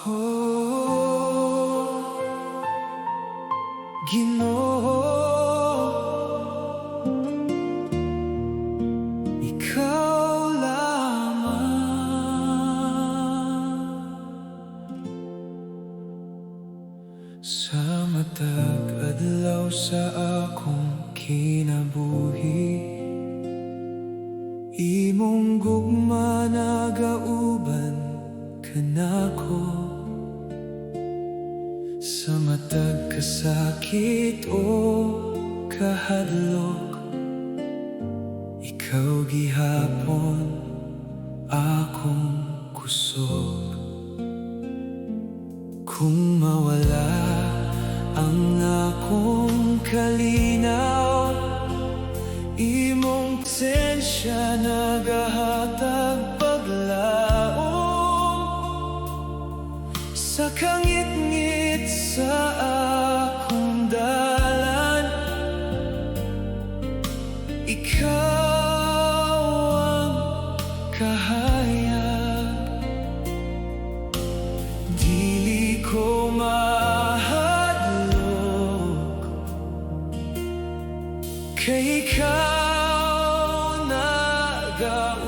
Oh, Ginoo, ikaw lamang. Sa matag adlaw sa akong kinabuhi, imong gugma nagauban kanako. Sa matag kasakit o kahadlok, ikaw gihapon akong kusog. Kung mawala ang akong kalinaw, imong presensya nagahatag paglaom. Sa kangit-ngit sa akong dalan, ikaw ang kahayag. Dili ko mahadlok, kay ikaw nagauban.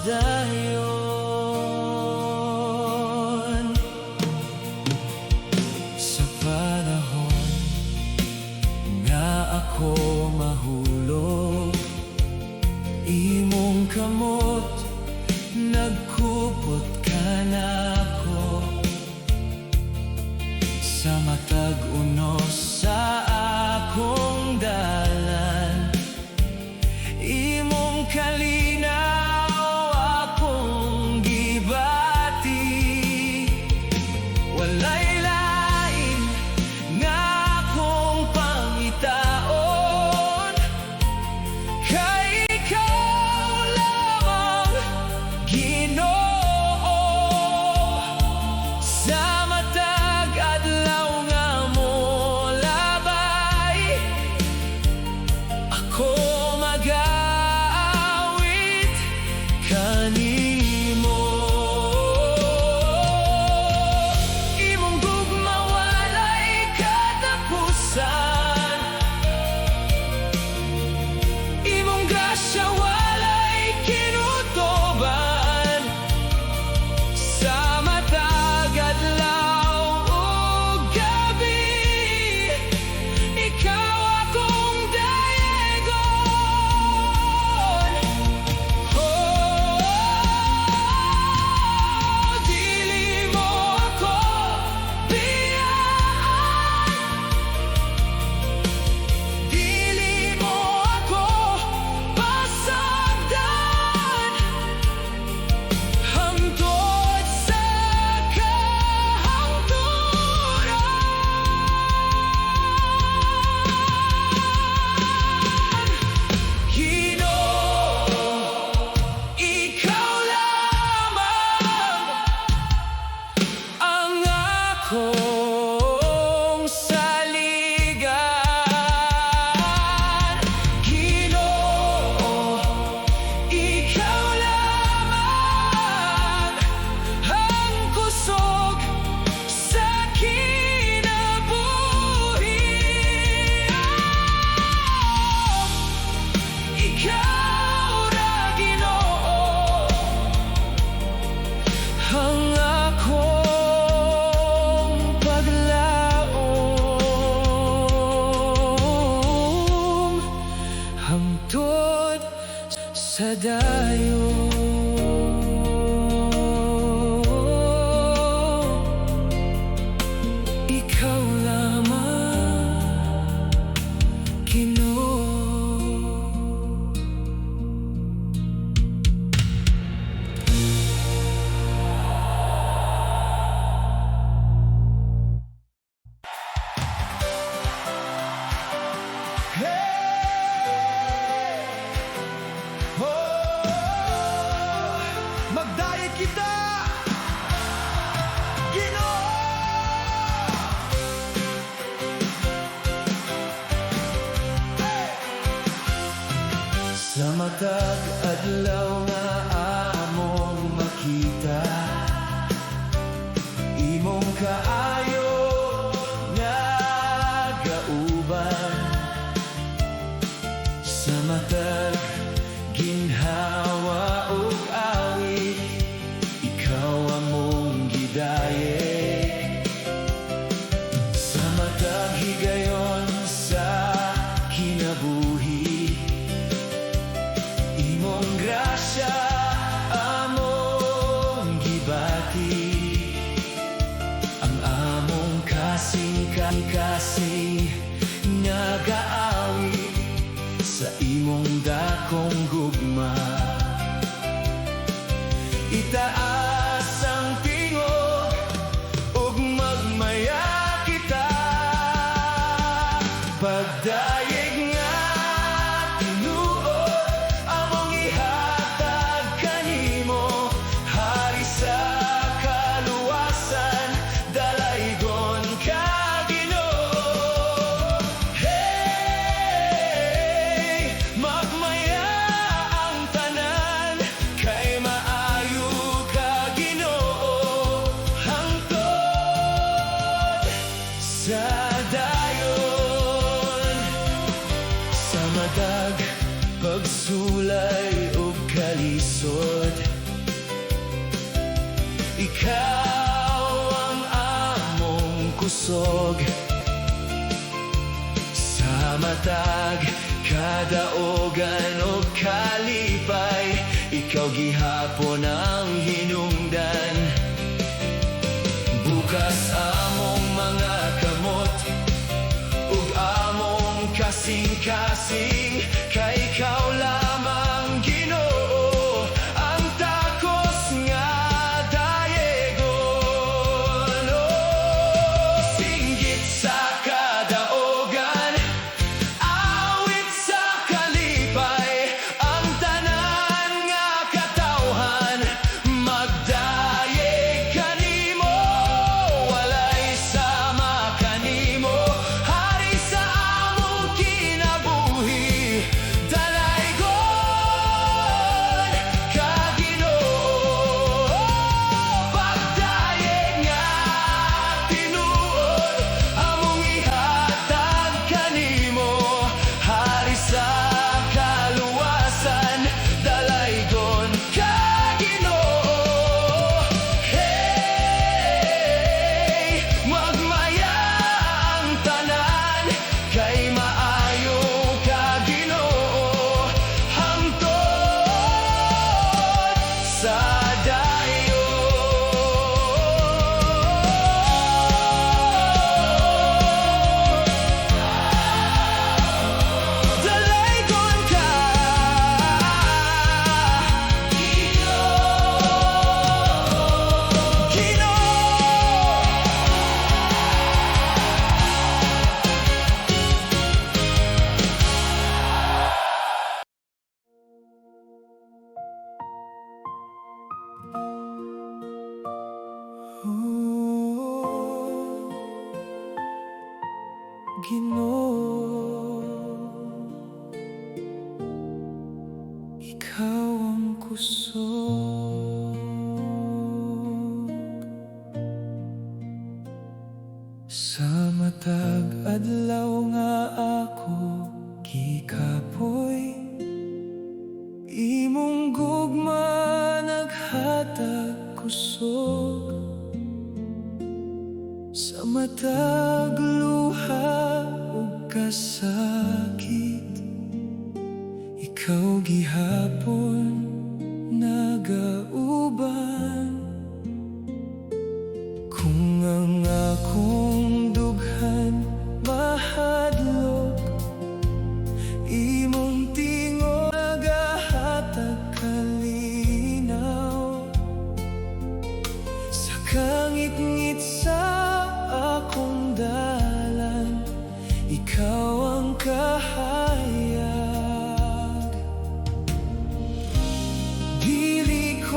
Dayon sa panahon nga ako mahulog, imong kamot nagkupot ka nako. Sa matag unos sa akong dalan, imong kalinaw sa dayo. Sa matag adlaw nga among makita, imong kaayo nga gauban. Sa matag ginhawa ug awit, ikaw among gidayeg. Sa matag higayon sa kinabuhi, imong grasya among gibati. Ang among kasing-kasing nga gaawit sa imong dakong gugma. Itaas ang tingog ug magmaya kita, pagdayeg nga tinuod among ihatag kanimo. Hari sa kaluwasan, dalaygon ka Ginoo. Hey, magmaya ang tanan, kay maayo ka Ginoo. Hangtod sa dayon, sa matag pagsulay ug kalisod, ikaw ang among kusog. Sa matag kadaogan o kalipay, ikaw gihapon ang hinungdan. Bukas among mga kamot ug among kasing-kasing, kay ikaw lamang Ginoo ang takos nga dayegon. Oh, singgit sa kadaogan, awit sa kalipay, ang tanan nga katawhan magdayeg kanimo. Walay sama kanimo, hari sa among kinabuhi, dalaygon ka Ginoo. Pagdayeg nga tinuod among ihatag kanimo, hari sa kaluwasan, dalaygon ka Ginoo. Hey, magmaya ang tanan, kay maayo ka Ginoo. Hangtod sa dayon, dalaygon ka Ginoo. Ikaw ang kusog. Sa matag adlaw nga ako gikapoy, imong gugma naghatag kusog. Sa matag luha ug kasakit, ikaw gihapon nagauban. Kung ang akong dughan mahadlok, imong tingog nagahatag kalinaw. Sa kangit-ngit sa akong dalan, ikaw ang kahayag. Dili ko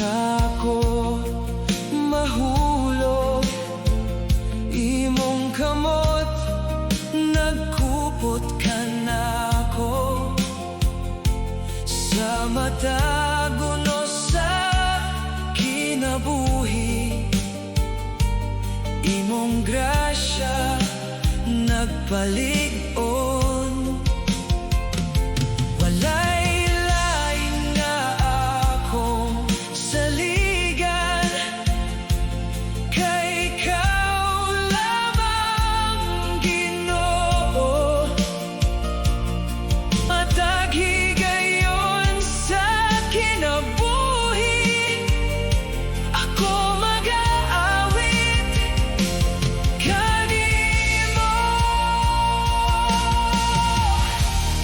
ako mahulog, imong kamot nagkupot ka na ako sa matag uno sa kinabuhi. Imong grasya nagpalig-on, walay lain nga akong saligan, kay ikaw lamang Ginoo. Matag higayon sa kinabuhi, ako mag-aawit kanimo.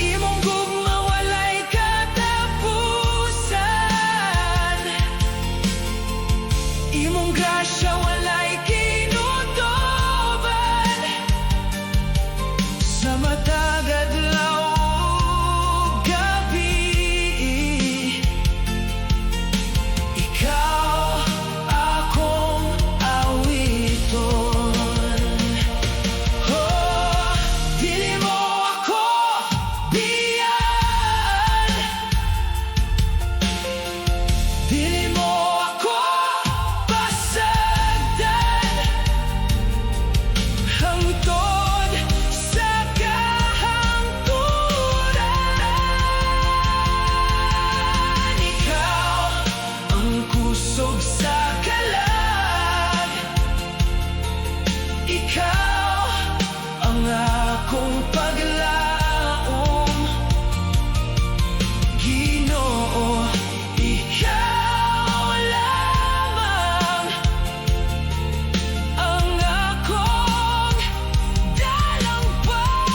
Imong gugma walay katapusan, imong grasya walay kinutoban, sa matag adlaw ug gabi. Ikaw akong awiton. Oh, dili mo ako biyan, dili mo ako pasagdan, hangtod sa kahangturan. Ikaw ang kusog sa kalag, ikaw ang akong paglaom, Ginoo. Ikaw lamang ang akong dalangpan.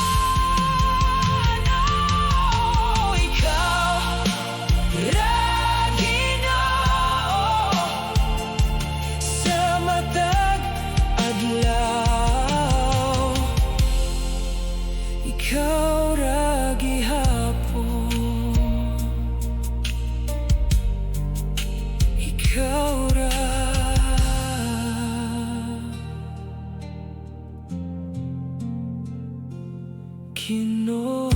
Oh, ikaw ra Ginoo sa matag adlaw, ikaw ra gihapon, ikaw ra Ginoo.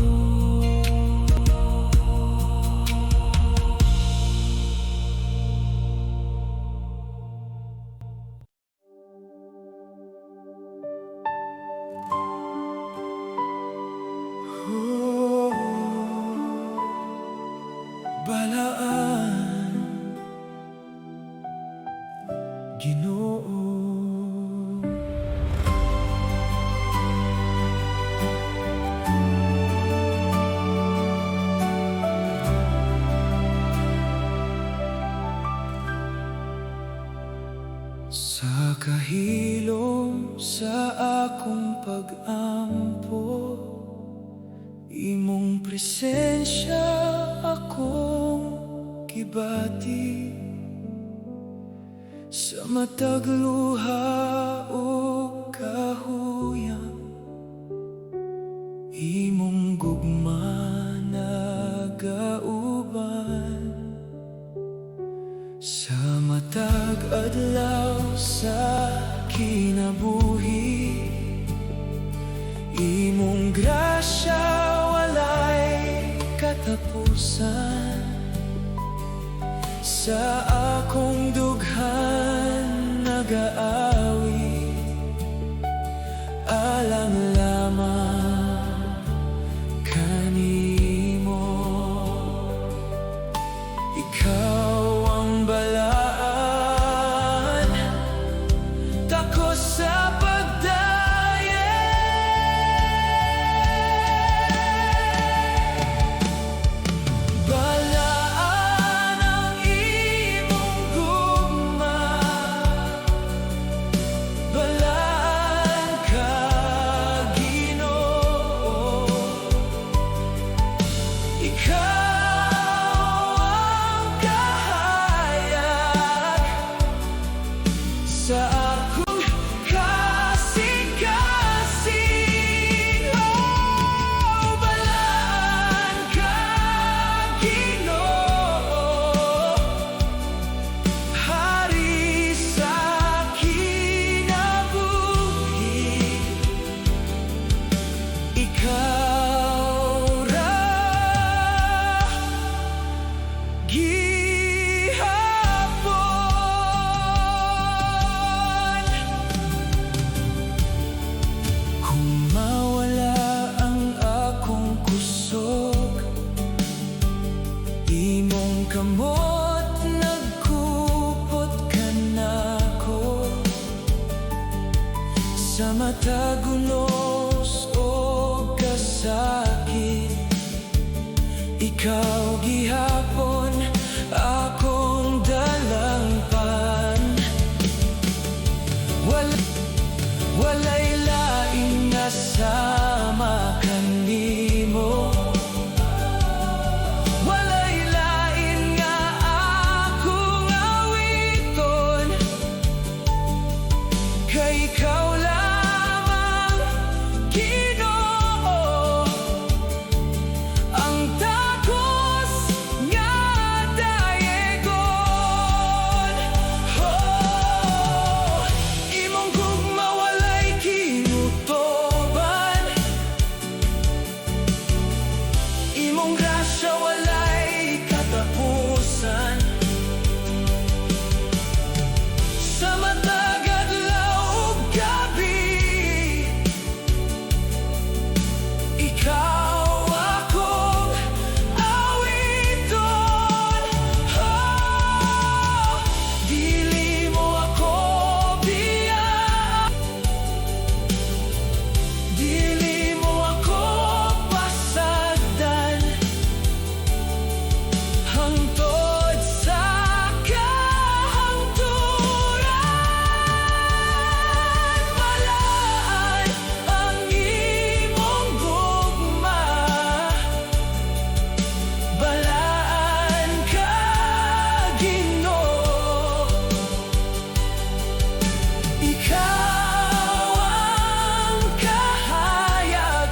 Oh, balaan Ginoo. Sa kahilom sa akong pag-ampo, imong presensya akong gibati, sa matag luha o kahuyang, imong gugma nagauban, sa matag adlaw sa kinabuhi. Imong grasya walay katapusan, sa akong dughan nagaawi, alang lamang kanimo. Ikaw ang balaan, tako sa balaan ang imong gugma, balaan ka Ikaw gihapon akong dalangpan. Walay laing nga sama kanimo. Walay lain nga akong awiton. Kay ikaw lamang, Ginoo, ang takos nga dayegon. Oh, imong gugma walay kinutoban. Imong grasya walay katapusan. Sa matag adlaw ug gabi, ikaw akong awiton. Oh, dili mo ako biyaan. Dili mo ako pasagdan. Hangtod sa kahangturan, malaan ang imong gugma. Balaan ka, Ginoo. Ikaw ang kahayag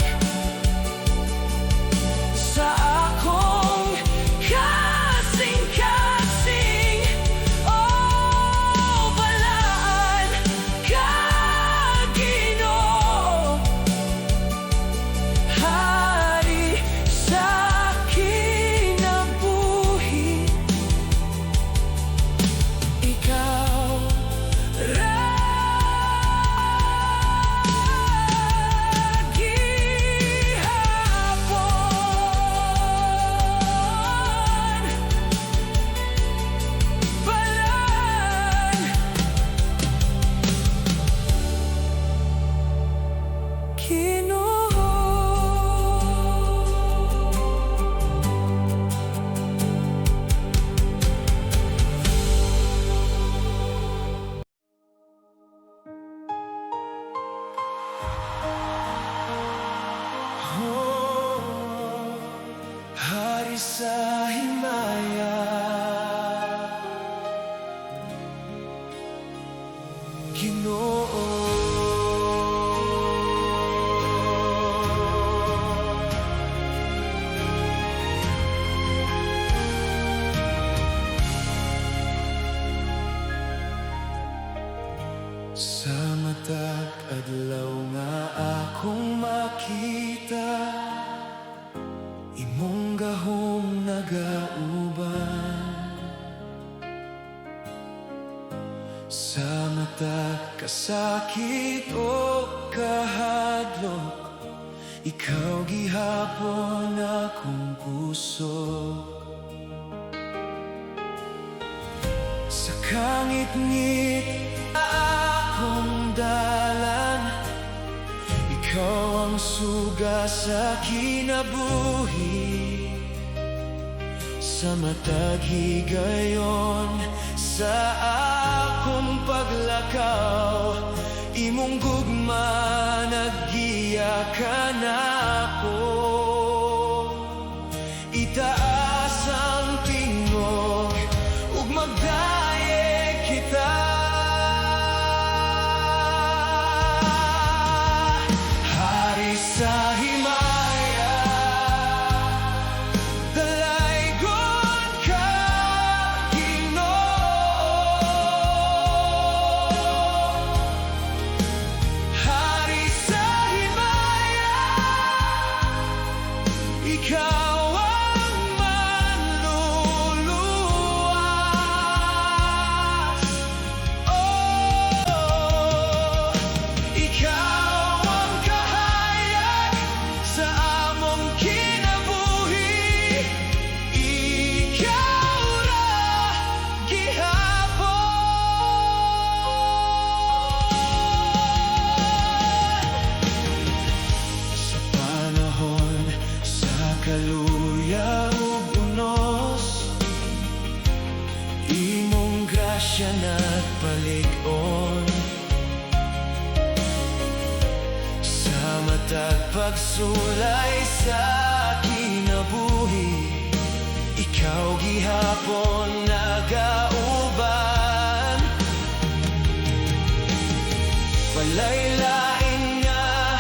sa akong kasing-kasing. Oh, balaan ka, Ginoo. Hari sa kinabuhi, ikaw ra gihapon. Balaan, Ginoo. Oh, hari sa himaya, Ginoo. Sa matag adlaw nga akong makita, imong gahom nagauban. Sa matag kasakit o kahadlok, ikaw gihapon akong puso. Sa kangit-ngit akong dalan, ikaw ang suga sa kinabuhi. Sa matag higayon sa akong paglakaw, imong gugma naggiya ka na ako. Itaas ang tingog ug magdayeg kita. Hari sa himaya, dalaygon ka, Ginoo. Hari sa himaya, ikaw ang manluluwas. Oh, ikaw ang kahayag sa among kinabuhi. Ikaw ra gihapon. Sa panahon sa kaluyaw grasya nagpalig-on sa matag pagsulay sa kinabuhi. Ikaw gihapon nagauban, walay lain nga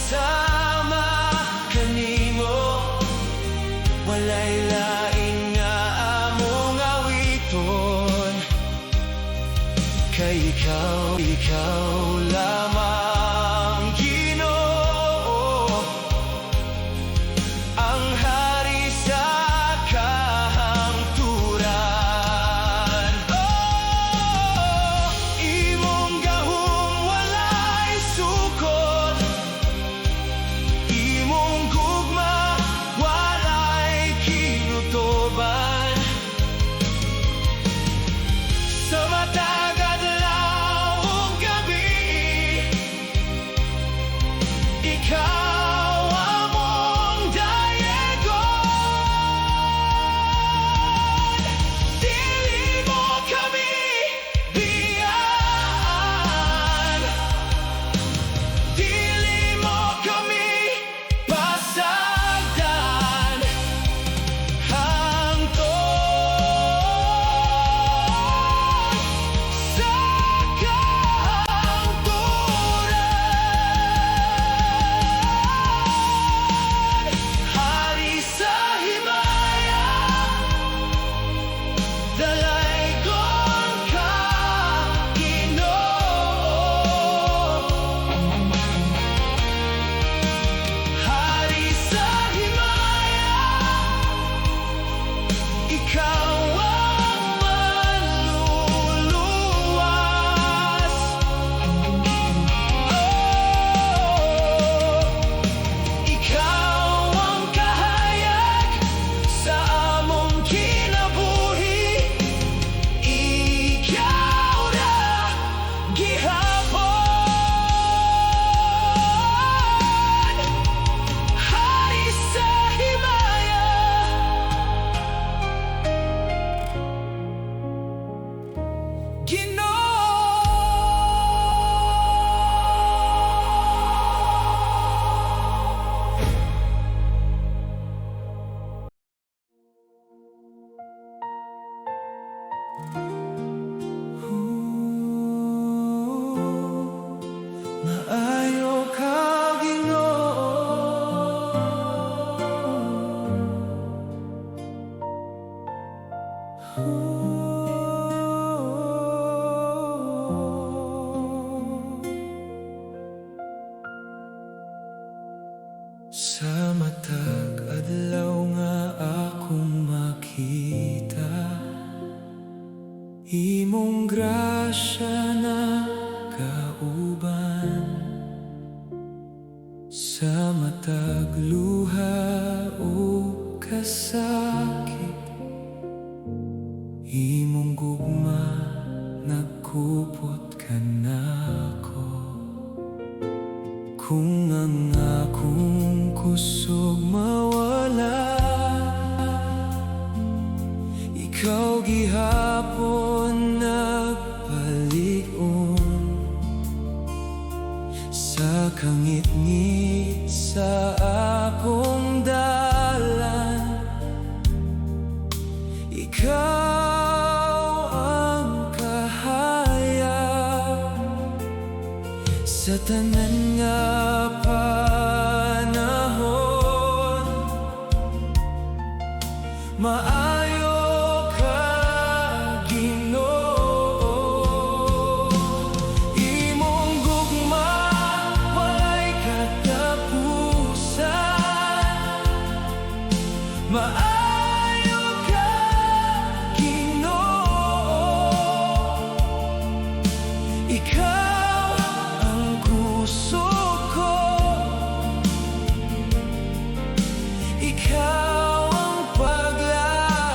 sama kanimo, walay lain nga among awiton. Kay ikaw lamang Ginoo, ang hari sa kahangturan. Oh, imong gahom walay sukot, imong gugma walay kinutoban. Sa matag adlaw ug gabi, ikaw among dayegon. Dili mo kami biyaan, dili mo kami pasagdan. Hangtod sa kahangturan, hari sa himaya, dalaygon ka, Ginoo. Hari sa himaya, ikaw ang manluluwas. Oh, ikaw ang kahayag sa among kinabuhi. Ikaw ra gihapon, hari sa himaya. Maayo ka, Ginoo. Sa matag adlaw nga akong makita, imong grasya na kauban. Sa matag luha o kasakit, imong gugma nagkupot ka nako. Kung ang akong kusog mawala, ikaw gihapon nagpalig-on sa kangit-ngit sa akong dalan. Ikaw ang kahayag sa tanan nga panahon. Maayo ka, Ginoo. Imong gugma walay katapusan. Maayo ka, Ginoo. Ikaw ang puso ko, ikaw ang paglalang.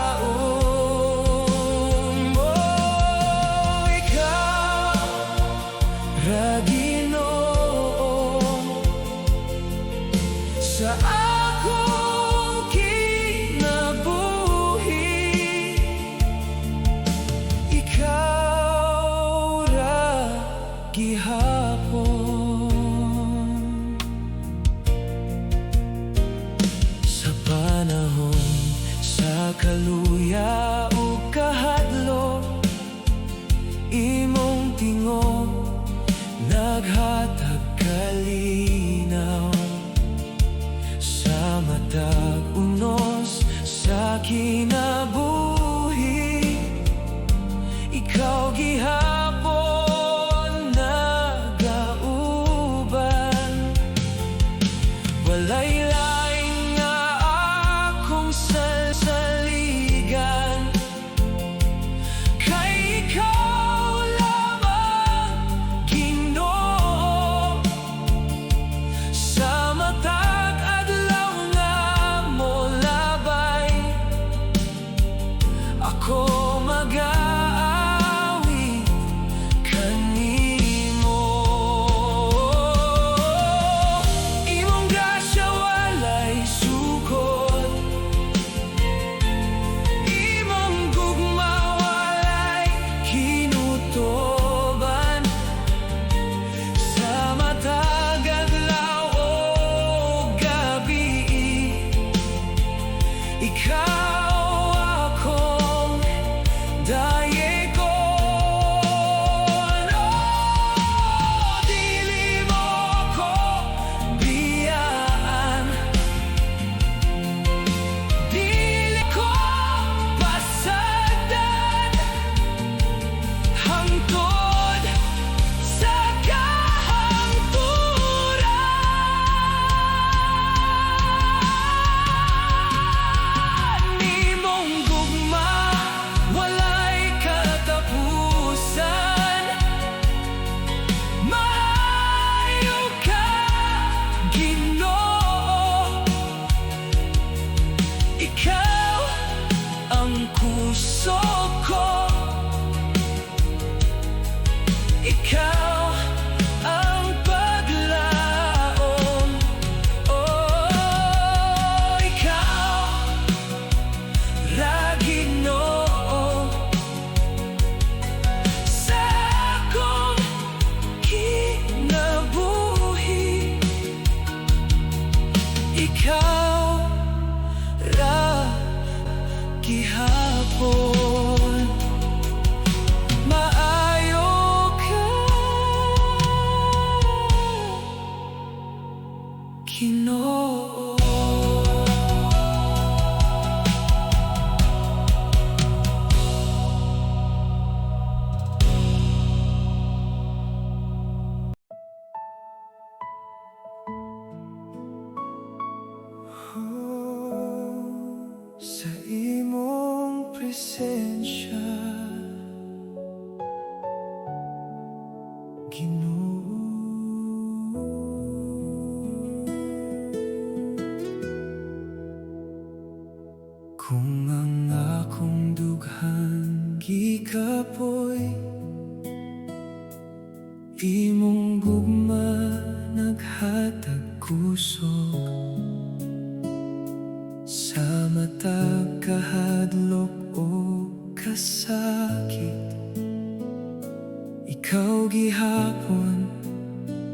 ikaw akong dayegon. Oh, dili mo ko biyaan, dili ko pasagdan hangtod sa kahangturan. Nimong gugma, walay katapusan. Maayo ka, Ginoo. Ikaw ang puso ko, ikaw ang paglaom. Oh, ikaw ra, Ginoo, sa akong kinabuhi. Ikaw ra gihapon. Maayo ka, Ginoo. Sa imong presensya, Ginoo, kung ang akong dughan gikapoy, imong gugma naghatag kusog. Sa matag kahadlok o kasakit, ikaw gihapon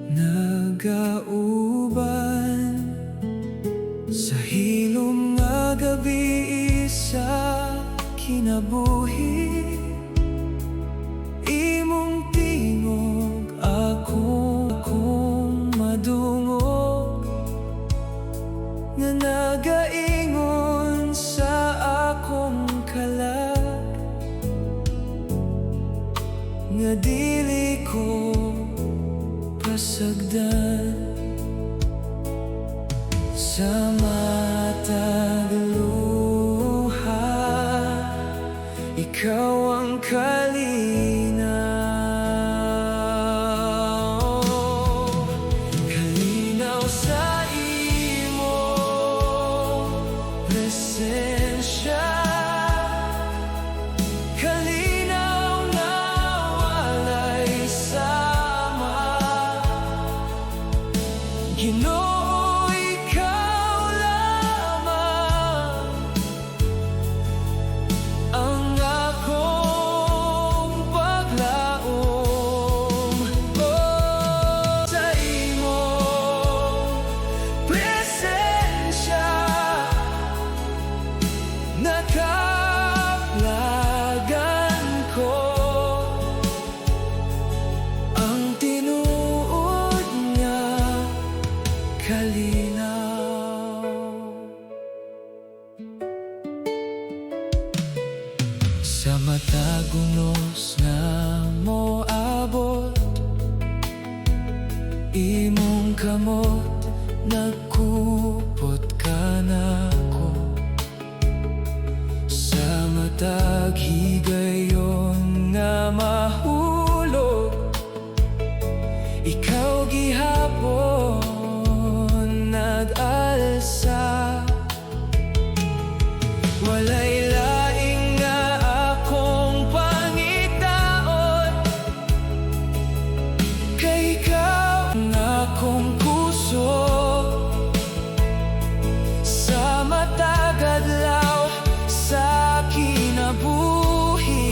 nagauban. Sa hilom nga gabi sa kinabuhi, imong tingog akong madungog, nga nagaingon sa akong kalag, nga dili ko pasagdan. Sa matag luha, ikaw ang kalinaw. Kalinaw sa imong presensya, kalinaw na walay sama. Ginoo, ikaw lamang ang akong paglaom. Oh, sa imong presensya, nakaplagan ko ang tinuod nga kalinaw. Sa matag unos nga moabot, imong kamot nagkupot ka nako. Sa matag higayon nga mahulog, ikaw gihapon nag-alsa. Walay laing nga akong pangitaon, kay ikaw ang akong puso. Sa matag adlaw sa kinabuhi,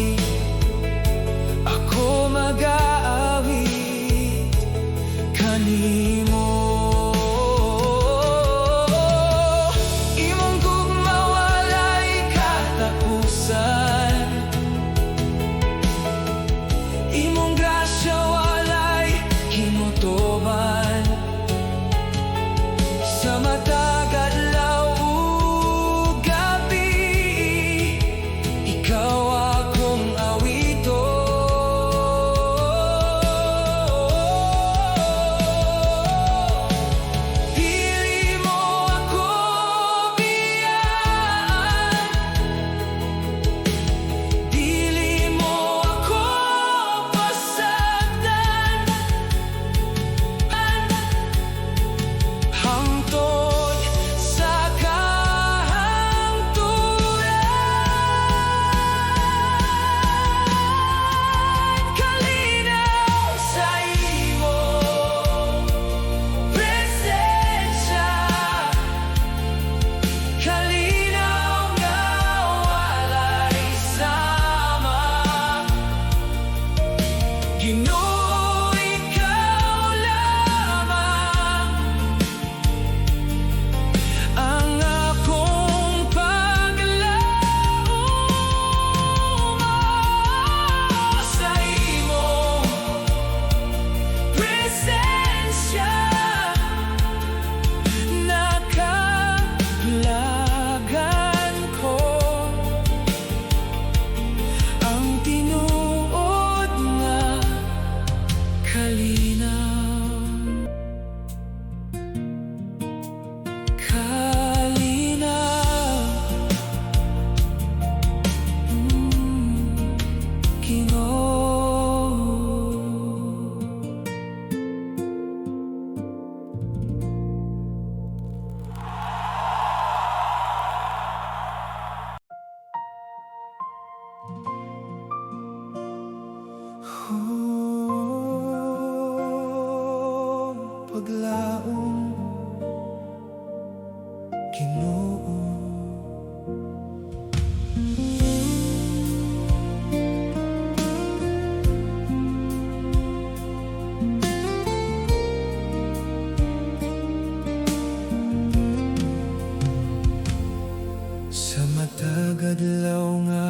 Sa matag adlaw nga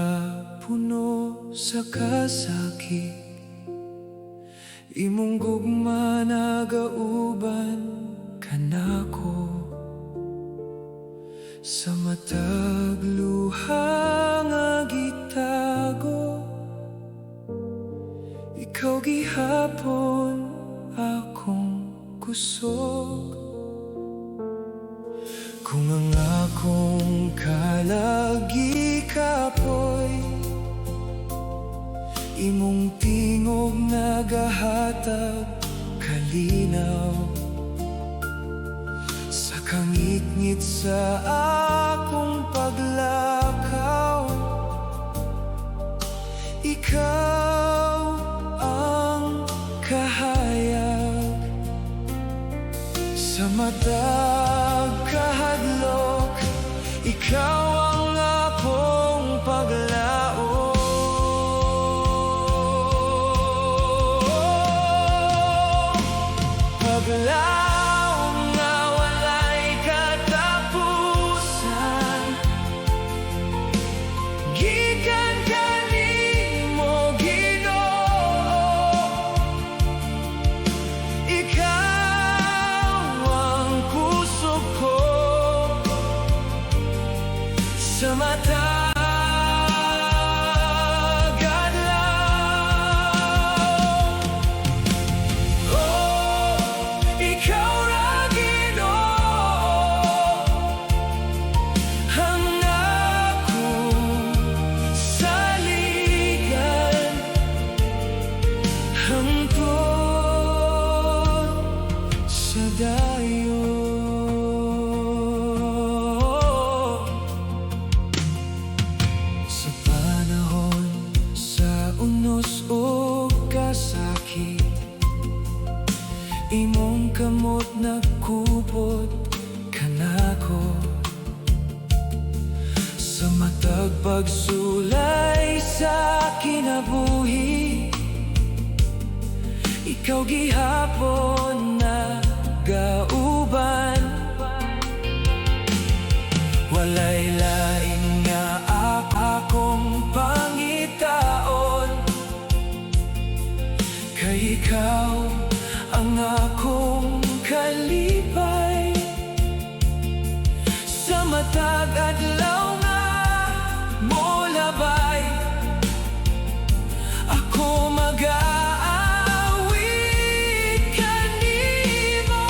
puno sa kasakit, imong gugma nagauban kanako. Sa matag luha nga gitago, ikaw gihapon akong kusog. Kung ang akong kalagi kapoy, imong tingog nagahatag kalinaw. Sa kangit-ngit sa akong paglakaw, ikaw ang kahayag. Sa matag kahadlok, ikaw ang akong paglaom. Paglaom nga walay katapusan, gikan kanimo Ginoo. Ikaw ang kusog ko. Sa matag adlaw, oh, ikaw ra Ginoo, ang akong saligan hangtod sa dayon. Sa panahon sa unos o kasakit, imong kamot nagkupot kanako. Sa matag pagsulay sa kinabuhi, ikaw gihapon na gauban. Walay lain nga akong pangitaon, kay ikaw ang akong kalipay. Sa matag adlaw nga molabay, ako mag-aawit kanimo.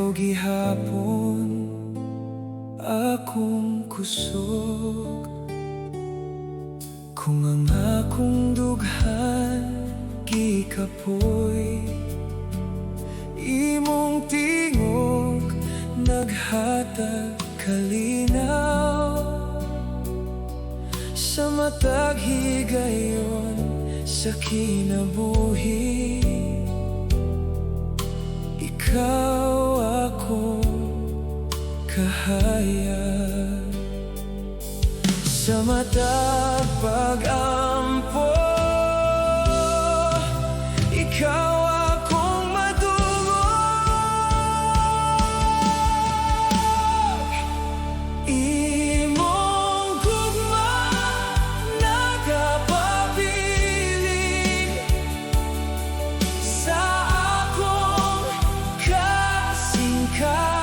Ikaw gihapon akong kusog, kung ang akong dughan gikapoy, imong tingog naghatag kalinaw sa matag higayon sa kinabuhi. Ikaw akong kahayag sa matag pag-ampo. Ikaw akong madungog, imong gugma nagapabiling sa akong kasing-kasing.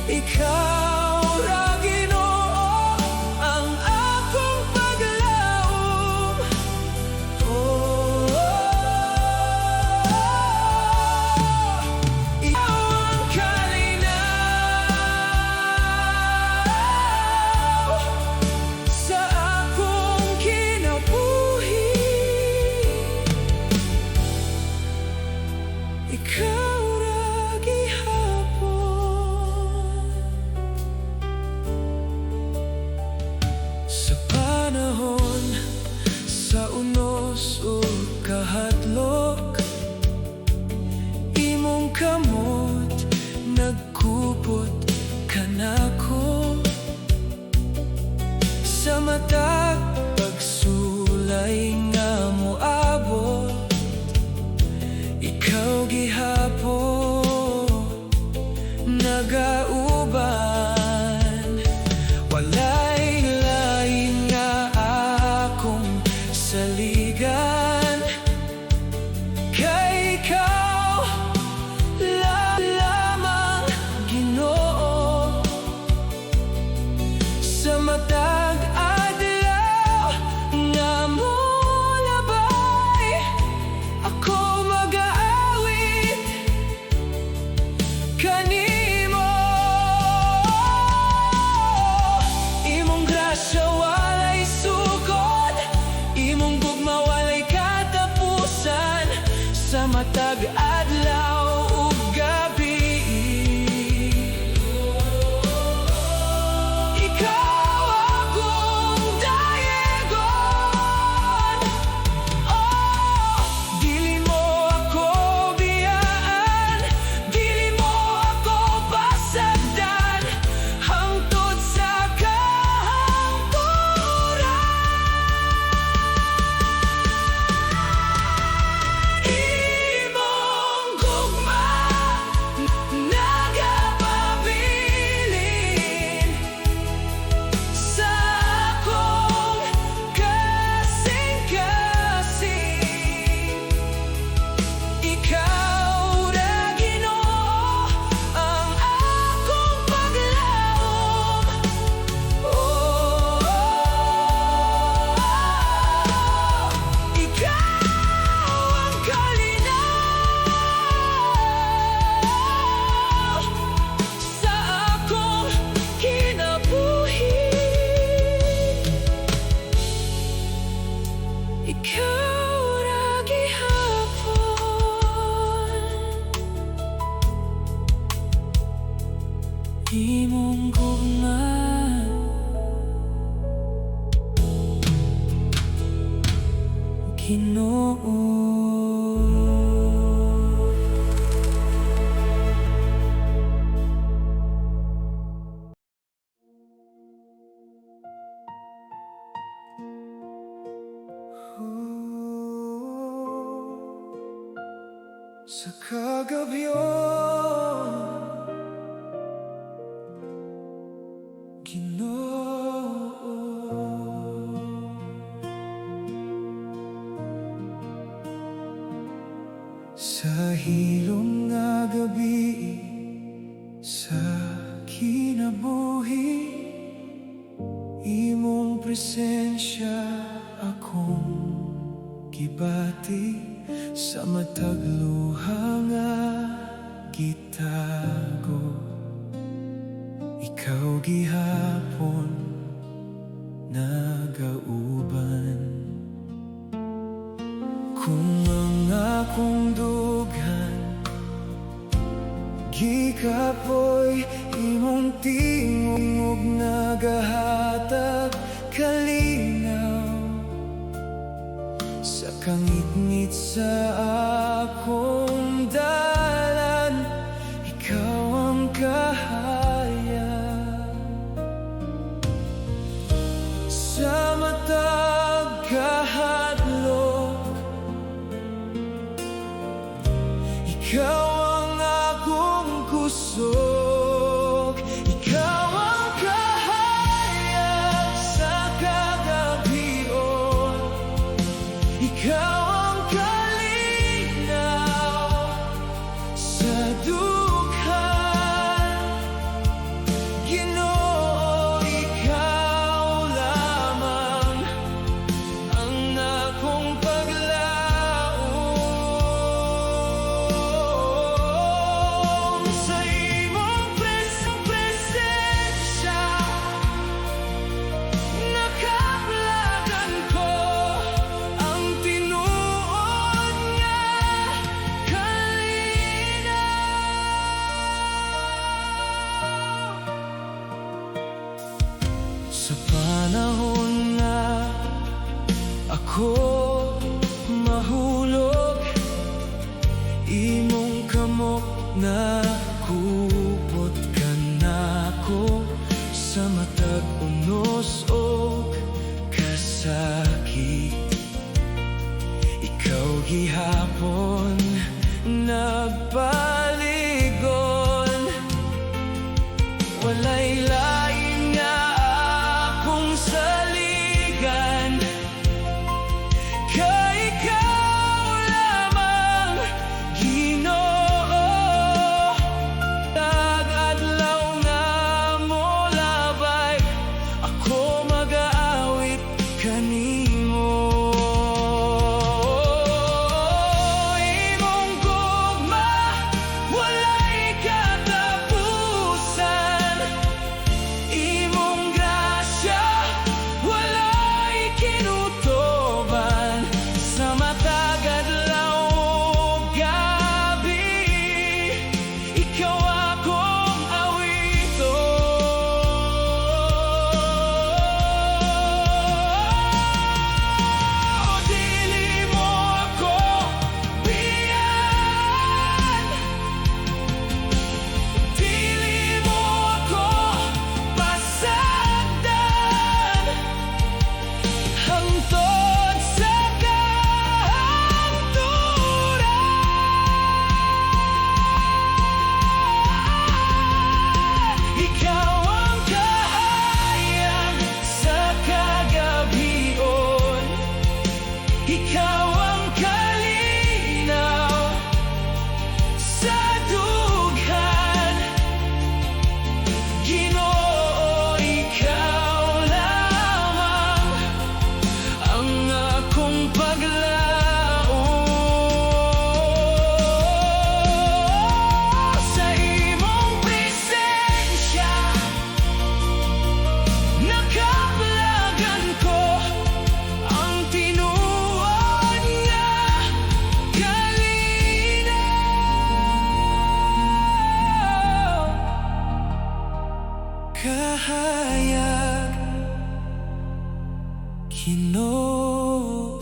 Ikaw ra Ginoo ang akong paglaom. Ikaw ang kalinaw sa akong kinabuhi. Ikaw ra gihapon sa panahon sa unos o kahadlok. Imong kamot nagkupot kanako sa matag pagsulay nga moabot. Ikaw gihapon nagauban, walay lain nga akong saligan. Kay ikaw lamang Ginoo sa matag adlaw nga molabay. Ako mag-aawit kanimo, imong grasya walay sukod, imong gugma walay katapusan sa matag adlaw ug gabi. Ikaw akong dayegon, dili mo ako biyaan, dili mo ako pasagdan hangtod sa kahangturan. Imong gugma nagapabilin sa akong kasing-kasing. Ikaw ra Ginoo ang akong paglaom. Ikaw ang kalinaw sa akong kinabuhi. Ikaw ra gihapon, imong gugma Ginoo. Sa kagabyon, Ginoo, sa hilong nga gabi sa kinabuhi, imong presensya akong gibati sa matag luha nga gitago. Ikaw gihapon nagauban. Kung ang akong dughan gikapoy, imong tingog nagahatag kalinaw sa kangit-ngit sa akong dalan. Ikaw ang kahayag sa matag kahadlok. Ikaw ang akong kusog. Ikaw ang kahayag sa kagabion. Ikaw ang kalinaw sa dughan. Ginoo, ikaw lamang ang akong paglaom. Sa imong presensya nakaplagan ko ang tinuod nga kalinaw. Sa panahon nga ako mahulog, imong kamok na kupot ka nako sa matag unos o kasakit. Ikaw gihapon nagpaligon. Walay lain nga akong saligan, kay ikaw lamang, Ginoo. Tag-adlaw nga mo labay, ako mag-aawit kanimo. Imong gugma walay katapusan. Imong grasya walay kinutuban. Sa matag adlaw ug gabi, ikaw akong awiton. Dili mo ako biyan, dili mo ako pasagdan, hangtod sa kahangturan. Ikaw ang kahayag sa kagabion. Ikaw ang kalinaw sa dughan. Ginoo, ikaw lamang ang akong paglaom. Sa imong presensya nakaplagan ko ang tinuod nga kalinaw. Kahayag, Ginoo.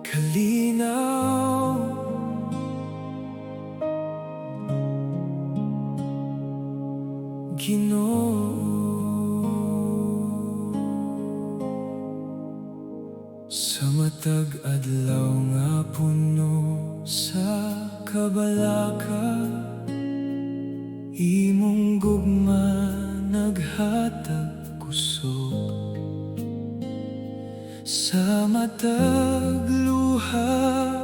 Kalinaw, Ginoo. Sa matag adlaw nga puno sa kabalaka, imong gugma naghatag kusog. Sa matag luha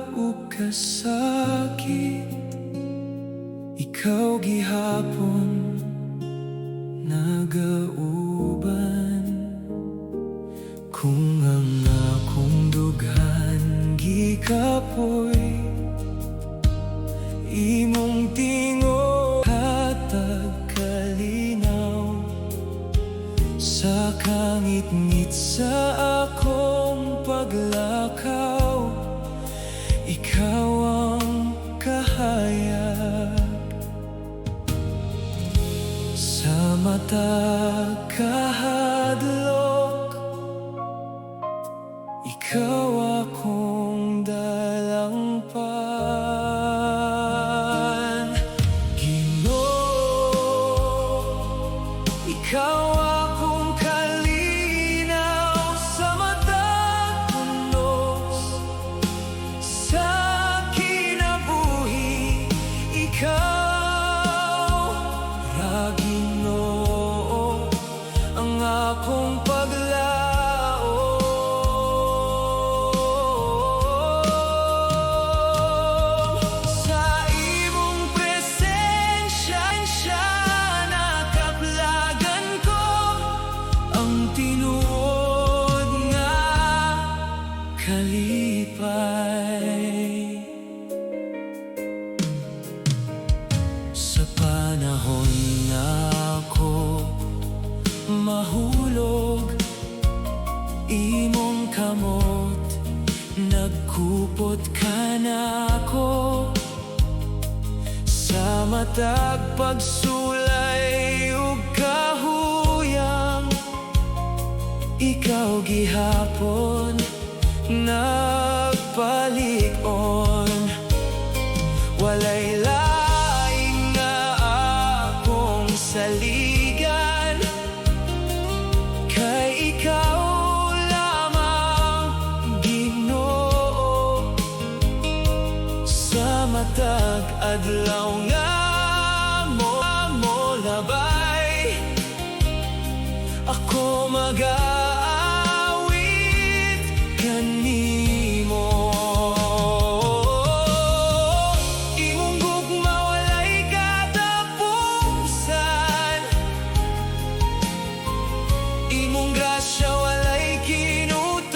kasakit, ikaw gihapon nagauban. Kung ang akong dughan gikapoy, imong tingog hatag kalinaw sa kangit-ngit sa akong paglakaw. Ikaw ang kahayag sa mata kahadlok, ikaw akong dalampan. Ginoo, ikaw akong kalinaw sa matag punos sa kinabuhi. Ikaw ra Ginoo ang akong paglaom. Sa imong presensya nakaplagan ko ang tinuod nga kalipay. Sa panahon na ako mahulog, imong kamot nagkupot ka nako. Sa matag pagsulay ug kahuyang, ikaw gihapon nagpalig-on. Walay laing nga akong saligan, kay ikaw lamang Ginoo. Sa matag adlaw nga mo labay, ako mag-aawit kanimo. Imong gugma walay katapusan, imong grasya walay kinutoban.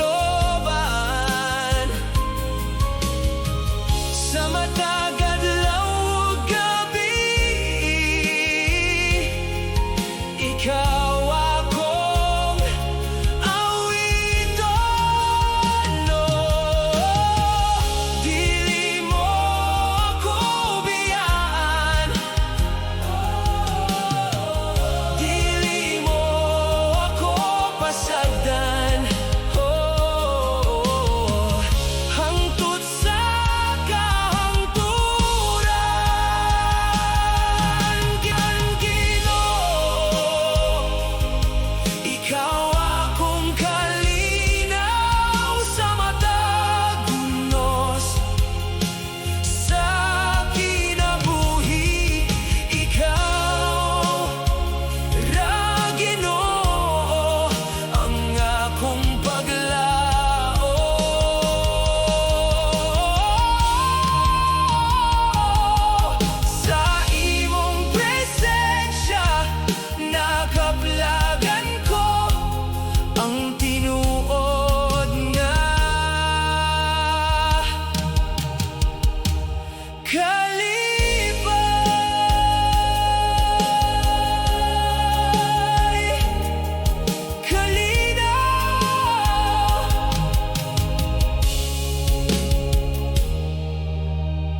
Sa matag adlaw ug gabi, ikaw akong awiton. No, dili mo ako biyaan, dili mo ako pasagdan. Oh, hangtod sa kahangturan, Ginoo, ikaw akong kalinaw sa matag punos sa kinabuhi. Ikaw ra Ginoo ang akong paglaom. Sa imong presensya nakaplagan ko ang tinuod nga kalipay, kalinaw,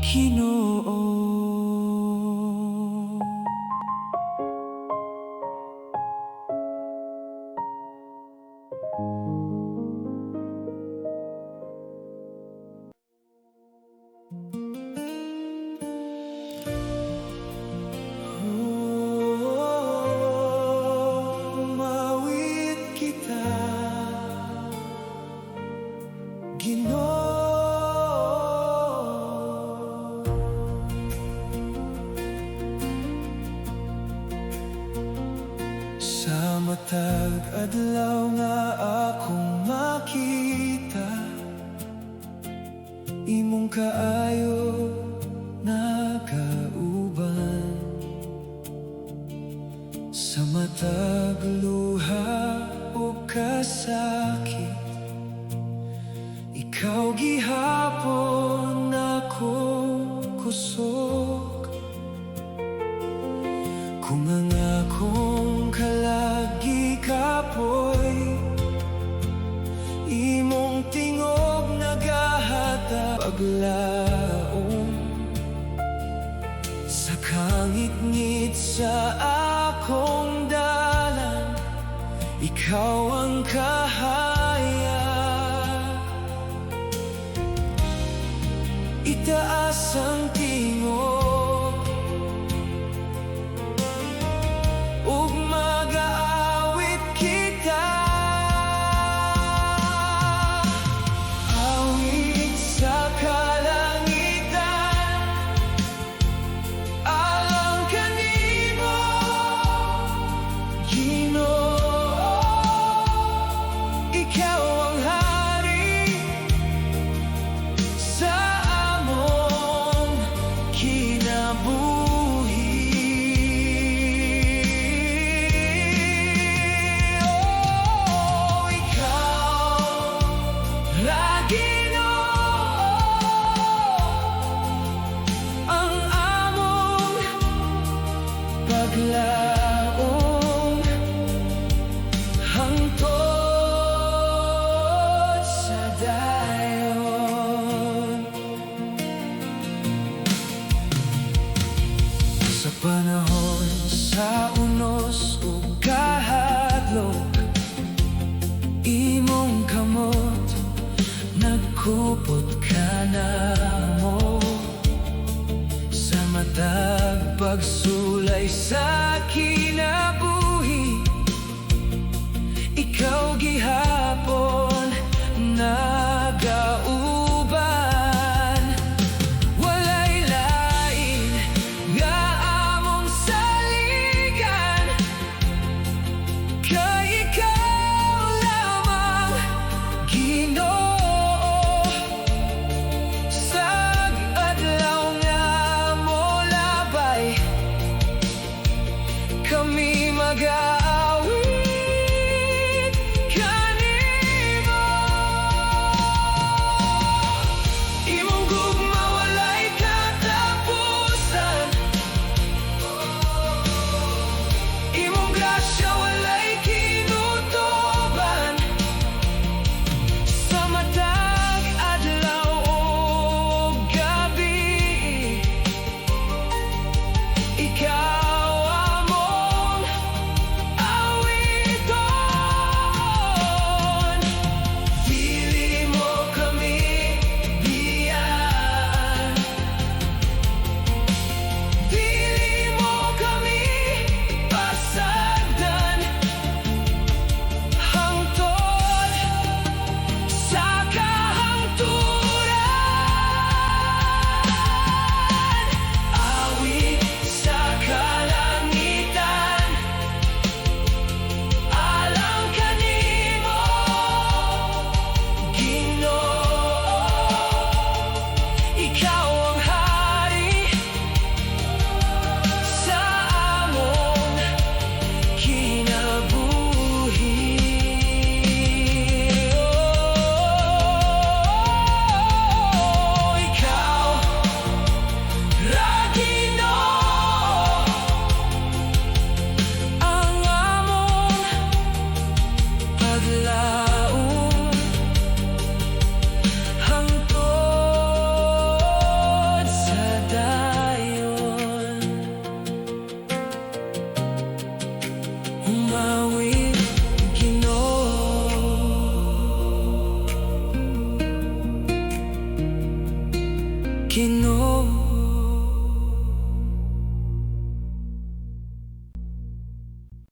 Ginoo. Mawit kita, Ginoo. Sa matag adlaw nga akong makita, imong kaayo nakauban sa matag luha o kasakit. Ikaw gihapon akong kusog, kung ang akong kalagi kapoy imong tingog nagahata paglaom sa kangit-ngit sa akong dalan. Ikaw ang kahaya, itaas ang tingog ug mag-aawit kita. Awit sa kalangitan alang kanimo, Ginoo. Ikaw ang hari sa among kinabuhi. Oh, ikaw ra, Ginoo, ang among paglaom hangtod sa dayon. Sa panahon sa unos ug kahadlok, imong kamot nagkupot ka namo. Sa matag pagsulay sa kinabuhi, ikaw gihapon nagauban. Walay lain nga among saligan, kay ikaw lamang, Ginoo. Sag adlaw nga mo labay, kami mag-aawit kanimo. Imong gugma walay katapusan, imong grasya walay kinutuban. Sa matag adlaw ug gabi, ikaw among awiton. Dili mo kami biyaan, dili mo kami pasagdan, hangtod sa kahangturan. Awit sa kalangitan alang kanimo, Ginoo. Ikaw ang hari sa among kinabuhi. Oh, ikaw ra, Ginoo, ang among paglaom hangtod sa dayon. Umawit, Ginoo, Ginoo.